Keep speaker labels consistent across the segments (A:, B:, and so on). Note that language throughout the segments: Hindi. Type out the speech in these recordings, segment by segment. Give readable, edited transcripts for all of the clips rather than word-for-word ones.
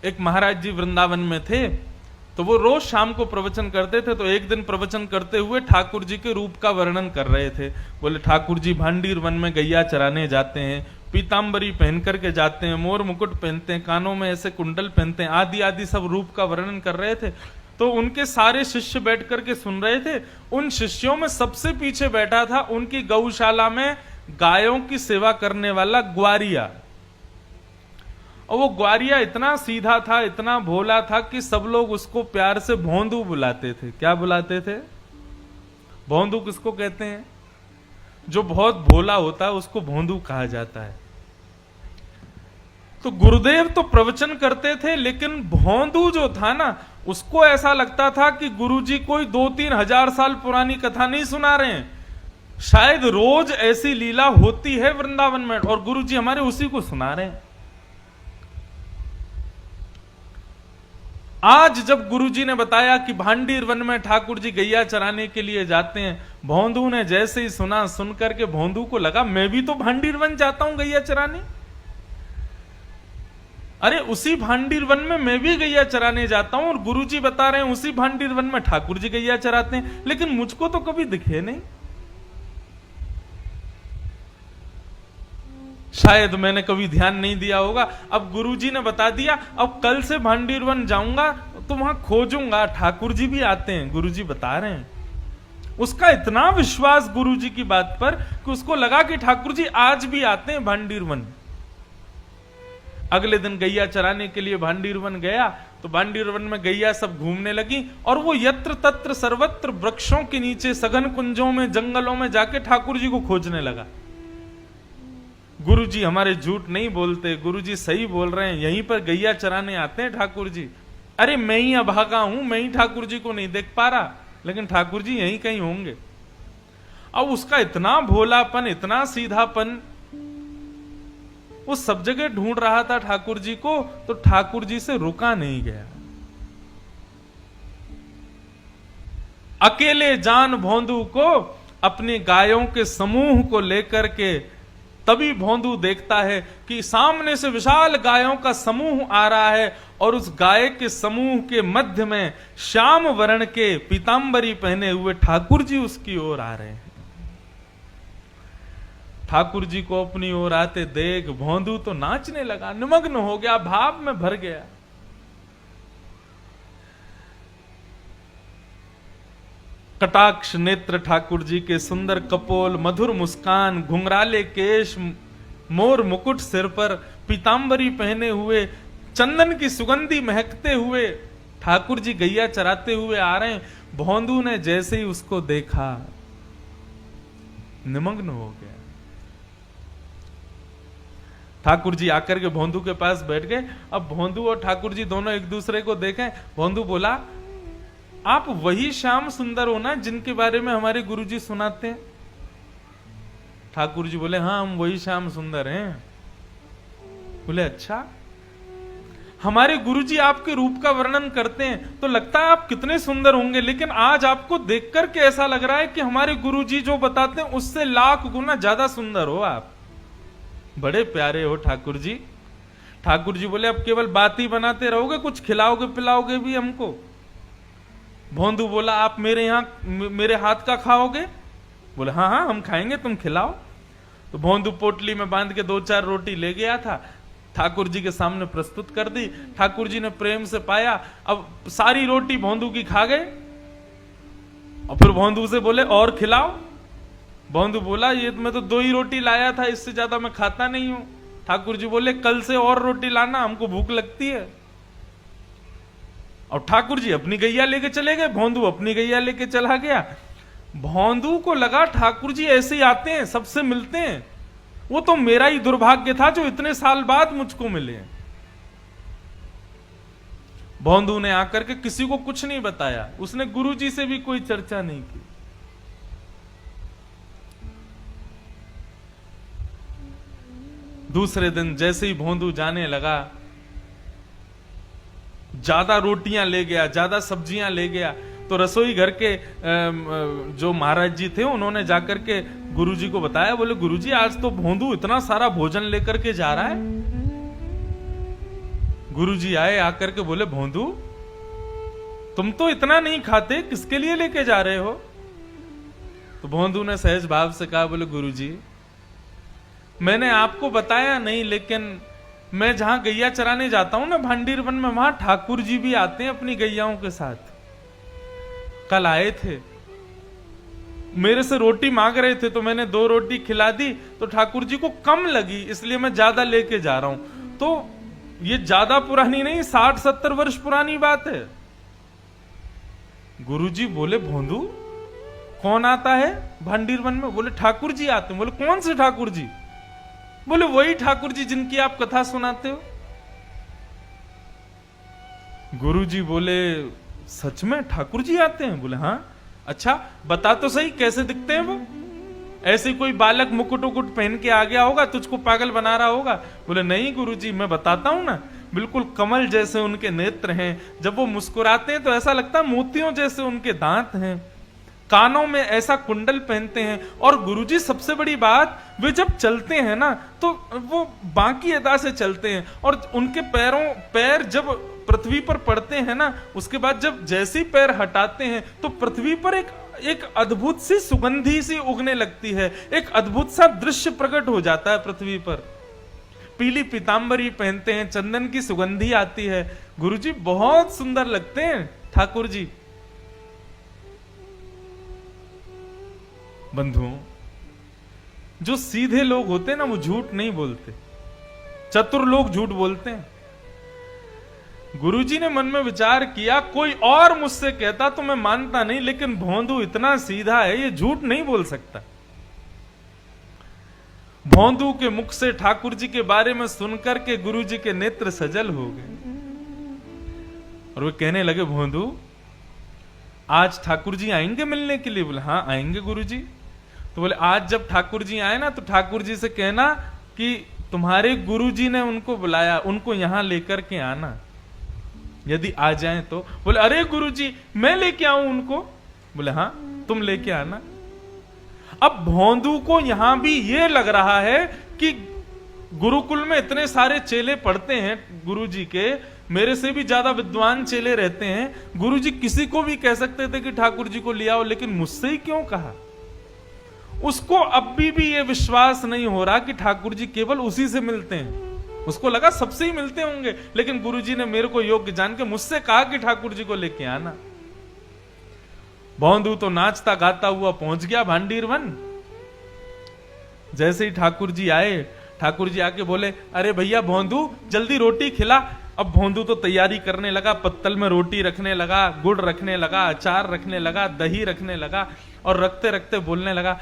A: एक महाराज जी वृंदावन में थे, तो वो रोज शाम को प्रवचन करते थे। तो एक दिन प्रवचन करते हुए ठाकुर जी के रूप का वर्णन कर रहे थे। बोले ठाकुर जी भांडीर वन में गैया चराने जाते हैं, पीताम्बरी पहन करके जाते हैं, मोर मुकुट पहनते हैं, कानों में ऐसे कुंडल पहनते हैं, आदि आदि सब रूप का वर्णन कर रहे थे। तो उनके सारे शिष्य बैठ करके सुन रहे थे। उन शिष्यों में सबसे पीछे बैठा था उनकी गौशाला में गायों की सेवा करने वाला ग्वारिया। और वो ग्वारिया इतना सीधा था, इतना भोला था कि सब लोग उसको प्यार से भोंदू बुलाते थे। क्या बुलाते थे? भोंदू किसको कहते हैं? जो बहुत भोला होता है उसको भोंदू कहा जाता है। तो गुरुदेव तो प्रवचन करते थे, लेकिन भोंदू जो था ना, उसको ऐसा लगता था कि गुरुजी कोई 2-3 हजार साल पुरानी कथा नहीं सुना रहे हैं, शायद रोज ऐसी लीला होती है वृंदावन में और गुरुजी हमारे उसी को सुना रहे हैं। आज जब गुरुजी ने बताया कि भांडीर वन में ठाकुर जी गैया चराने के लिए जाते हैं, भोंदू ने जैसे ही सुना, सुन करके भोंदू को लगा मैं भी तो भांडीर वन जाता हूं गैया चराने। अरे उसी भांडीर वन में मैं भी गैया चराने जाता हूं और गुरुजी बता रहे हैं उसी भांडीर वन में ठाकुर जी गैया चराते हैं, लेकिन मुझको तो कभी दिखे नहीं। शायद मैंने कभी ध्यान नहीं दिया होगा। अब गुरुजी ने बता दिया, अब कल से भांडीर वन जाऊंगा तो वहां खोजूंगा ठाकुर जी भी आते हैं, गुरुजी बता रहे हैं। उसका इतना विश्वास गुरुजी की बात पर कि उसको लगा कि ठाकुर जी आज भी आते हैं भांडीर वन। अगले दिन गैया चराने के लिए भांडीर वन गया, तो भांडीर वन में गैया सब घूमने लगी और वो यत्र तत्र सर्वत्र वृक्षों के नीचे, सघन कुंजों में, जंगलों में जाके ठाकुर जी को खोजने लगा। गुरुजी हमारे झूठ नहीं बोलते, गुरुजी सही बोल रहे हैं, यहीं पर गैया चराने आते हैं ठाकुर जी। अरे मैं ही अभागा हूं, मैं ही ठाकुर जी को नहीं देख पा रहा, लेकिन ठाकुर जी यहीं कहीं होंगे। अब उसका इतना भोलापन, इतना सीधापन, वो सब जगह ढूंढ रहा था ठाकुर जी को, तो ठाकुर जी से रुका नहीं गया। अकेले जान भोंदू को अपने गायों के समूह को लेकर के, तभी भोंदू देखता है कि सामने से विशाल गायों का समूह आ रहा है और उस गाय के समूह के मध्य में श्याम वर्ण के पीतांबरी पहने हुए ठाकुर जी उसकी ओर आ रहे हैं। ठाकुर जी को अपनी ओर आते देख भोंदू तो नाचने लगा, निमग्न हो गया, भाव में भर गया। कटाक्ष नेत्र ठाकुर जी के, सुंदर कपोल, मधुर मुस्कान, घुंघराले केश, मोर मुकुट सिर पर, पीतांबरी पहने हुए, चंदन की सुगंधी महकते हुए ठाकुर जी गैया चराते हुए आ रहे हैं। भोंदू ने जैसे ही उसको देखा निमग्न हो गया। ठाकुर जी आकर के भोंदू के पास बैठ गए। अब भोंदू और ठाकुर जी दोनों एक दूसरे को देखें। भोंदू बोला, आप वही श्याम सुंदर हो ना जिनके बारे में हमारे गुरुजी सुनाते हैं? ठाकुर जी बोले, हाँ हम वही श्याम सुंदर हैं। बोले, अच्छा, हमारे गुरुजी आपके रूप का वर्णन करते हैं तो लगता है आप कितने सुंदर होंगे, लेकिन आज आपको देख करके ऐसा लग रहा है कि हमारे गुरुजी जो बताते हैं उससे लाख गुना ज्यादा सुंदर हो आप। बड़े प्यारे हो ठाकुर जी। ठाकुर जी बोले, अब केवल बात ही बनाते रहोगे, कुछ खिलाओगे पिलाओगे भी हमको? भोंदू बोला, आप मेरे हाथ का खाओगे? बोले, हाँ हाँ हम खाएंगे, तुम खिलाओ। तो भोंदू पोटली में बांध के 2-4 रोटी ले गया था, ठाकुर जी के सामने प्रस्तुत कर दी। ठाकुर जी ने प्रेम से पाया। अब सारी रोटी भोंदू की खा गए और फिर भोंदू से बोले, और खिलाओ। भोंदू बोला, ये मैं तो 2 ही रोटी लाया था, इससे ज्यादा मैं खाता नहीं हूं। ठाकुर जी बोले, कल से और रोटी लाना, हमको भूख लगती है। और ठाकुर जी अपनी गैया लेके चले गए, भोंदू अपनी गैया लेके चला गया। भोंदू को लगा ठाकुर जी ऐसे ही आते हैं, सबसे मिलते हैं, वो तो मेरा ही दुर्भाग्य था जो इतने साल बाद मुझको मिले। भोंदू ने आकर के किसी को कुछ नहीं बताया, उसने गुरुजी से भी कोई चर्चा नहीं की। दूसरे दिन जैसे ही भोंदू जाने लगा, ज्यादा रोटियां ले गया, ज्यादा सब्जियां ले गया। तो रसोई घर के जो महाराज जी थे उन्होंने जाकर के गुरुजी को बताया। बोले, गुरुजी आज तो भोंदू इतना सारा भोजन लेकर के जा रहा है। गुरुजी आए, आकर के बोले भोंदू तुम तो इतना नहीं खाते, किसके लिए लेके जा रहे हो? तो भोंदू ने सहज भाव से कहा, बोले गुरुजी मैंने आपको बताया नहीं, लेकिन मैं जहां गैया चराने जाता हूं ना भांडीर वन में, वहां ठाकुर जी भी आते हैं अपनी गैयाओं के साथ। कल आए थे, मेरे से रोटी मांग रहे थे तो मैंने 2 रोटी खिला दी, तो ठाकुर जी को कम लगी इसलिए मैं ज्यादा लेके जा रहा हूं। तो ये ज्यादा पुरानी नहीं, 60-70 वर्ष पुरानी बात है। गुरुजी बोले भोंदू कौन आता है भांडीर वन में? बोले ठाकुर जी आते हैं। बोले कौन से ठाकुर जी? बोले वही ठाकुर जी जिनकी आप कथा सुनाते हो। गुरुजी बोले सच में ठाकुर जी आते हैं? बोले हाँ। अच्छा बता तो सही कैसे दिखते हैं वो? ऐसे कोई बालक मुकुट उकुट पहन के आ गया होगा, तुझको पागल बना रहा होगा? बोले नहीं गुरुजी मैं बताता हूं ना, बिल्कुल कमल जैसे उनके नेत्र हैं, जब वो मुस्कुराते हैं तो ऐसा लगता है मोतियों जैसे उनके दांत हैं, कानों में ऐसा कुंडल पहनते हैं, और गुरुजी सबसे बड़ी बात वे जब चलते हैं ना तो वो बाकी अदा से चलते हैं, और उनके पैर जब पृथ्वी पर पड़ते हैं ना, उसके बाद जब जैसे ही पैर हटाते हैं तो पृथ्वी पर एक अद्भुत सी सुगंधी सी उगने लगती है, एक अद्भुत सा दृश्य प्रकट हो जाता है पृथ्वी पर। पीली पीतांबरी पहनते हैं, चंदन की सुगंधी आती है, गुरुजी बहुत सुंदर लगते हैं ठाकुर जी। बंधुओं, जो सीधे लोग होते हैं ना वो झूठ नहीं बोलते, चतुर लोग झूठ बोलते हैं। गुरुजी ने मन में विचार किया, कोई और मुझसे कहता तो मैं मानता नहीं, लेकिन भोंदू इतना सीधा है, ये झूठ नहीं बोल सकता। भोंदू के मुख से ठाकुर जी के बारे में सुनकर के गुरुजी के नेत्र सजल हो गए, और वे कहने लगे भोंदू आज ठाकुर जी आएंगे मिलने के लिए? बोले हाँ आएंगे गुरुजी। तो बोले आज जब ठाकुर जी आए ना तो ठाकुर जी से कहना कि तुम्हारे गुरुजी ने उनको बुलाया, उनको यहां लेकर के आना, यदि आ जाएं तो। बोले अरे गुरुजी मैं लेके आऊं उनको? बोले हाँ तुम लेके आना। अब भोंदू को यहां भी ये लग रहा है कि गुरुकुल में इतने सारे चेले पढ़ते हैं गुरुजी के, मेरे से भी ज्यादा विद्वान चेले रहते हैं, गुरुजी किसी को भी कह सकते थे कि ठाकुर जी को ले आओ, लेकिन मुझसे ही क्यों कहा? उसको अब भी ये विश्वास नहीं हो रहा कि ठाकुर जी केवल उसी से मिलते हैं। उसको लगा सबसे ही मिलते होंगे, लेकिन गुरुजी ने मेरे को योग्य जान के मुझसे कहा कि ठाकुर जी को लेके आना। भोंदू तो नाचता गाता हुआ पहुंच गया भांडीर वन। जैसे ही ठाकुर जी आए, ठाकुर जी आके बोले अरे भैया भोंदू जल्दी रोटी खिला। अब भोंदू तो तैयारी करने लगा, पत्तल में रोटी रखने लगा, गुड़ रखने लगा, अचार रखने लगा, दही रखने लगा, और रखते रखते बोलने लगा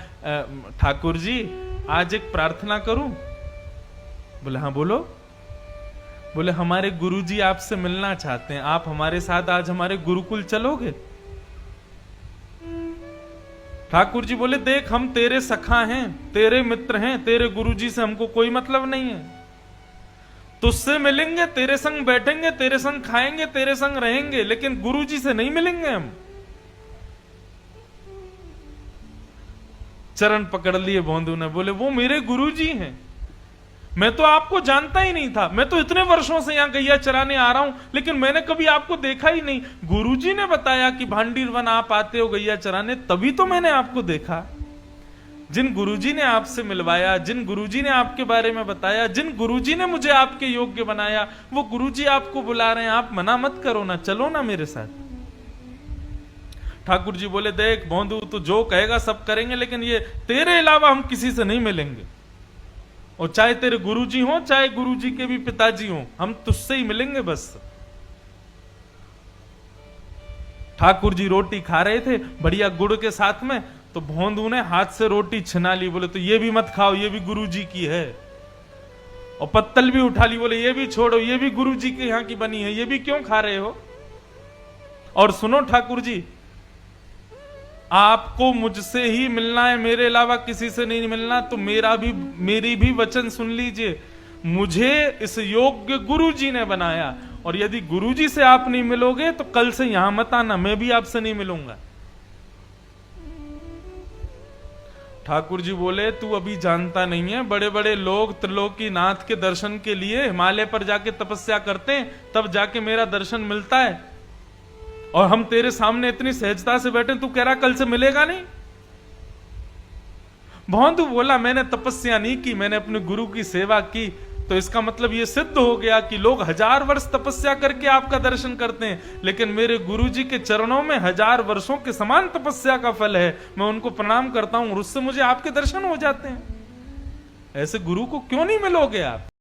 A: ठाकुर जी आज एक प्रार्थना करूं? बोले हाँ बोलो। बोले हमारे गुरुजी आपसे मिलना चाहते हैं, आप हमारे साथ आज हमारे गुरुकुल चलोगे? ठाकुर जी बोले देख हम तेरे सखा हैं, तेरे मित्र हैं, तेरे गुरुजी से हमको कोई मतलब नहीं है, तुझसे मिलेंगे, तेरे संग बैठेंगे, तेरे संग खाएंगे, तेरे संग रहेंगे, लेकिन गुरुजी से नहीं मिलेंगे हम। चरण पकड़ लिए भोंदू ने, बोले वो मेरे गुरुजी हैं, मैं तो आपको जानता ही नहीं था, मैं तो इतने वर्षों से यहां गैया चराने आ रहा हूं, लेकिन मैंने कभी आपको देखा ही नहीं। गुरुजी ने बताया कि भांडीर वन आप आते हो गैया चराने, तभी तो मैंने आपको देखा। जिन गुरुजी ने आपसे मिलवाया, जिन गुरुजी ने आपके बारे में बताया, जिन गुरुजी ने मुझे आपके योग्य बनाया, वो गुरुजी आपको बुला रहे हैं, आप मना मत करो ना, चलो ना मेरे साथ। ठाकुर जी बोले देख भोंदू तू जो कहेगा सब करेंगे, लेकिन ये तेरे अलावा हम किसी से नहीं मिलेंगे, और चाहे तेरे गुरुजी हो चाहे गुरुजी के भी पिताजी हो, हम तुझसे ही मिलेंगे बस। ठाकुर जी रोटी खा रहे थे बढ़िया गुड़ के साथ में, तो भोंदू ने हाथ से रोटी छिना ली, बोले तो ये भी मत खाओ, ये भी गुरुजी की है, और पत्तल भी उठा ली, बोले ये भी छोड़ो, ये भी गुरुजी के यहाँ की बनी है, ये भी क्यों खा रहे हो? और सुनो ठाकुर जी, आपको मुझसे ही मिलना है, मेरे अलावा किसी से नहीं मिलना, तो मेरी भी वचन सुन लीजिए, मुझे इस योग्य गुरुजी ने बनाया, और यदि गुरुजी से आप नहीं मिलोगे तो कल से यहां मत आना, मैं भी आपसे नहीं मिलूंगा। ठाकुर जी बोले, तू अभी जानता नहीं है, बड़े बड़े लोग त्रिलोकीनाथ के दर्शन के लिए हिमालय पर जाके तपस्या करते हैं, तब जाके मेरा दर्शन मिलता है, और हम तेरे सामने इतनी सहजता से बैठे, तू कह रहा कल से मिलेगा नहीं। भौंदू बोला, मैंने तपस्या नहीं की, मैंने अपने गुरु की सेवा की, तो इसका मतलब यह सिद्ध हो गया कि लोग 1000 वर्ष तपस्या करके आपका दर्शन करते हैं, लेकिन मेरे गुरु जी के चरणों में 1000 वर्षों के समान तपस्या का फल है। मैं उनको प्रणाम करता हूं और उससे मुझे आपके दर्शन हो जाते हैं। ऐसे गुरु को क्यों नहीं मिलोगे आप?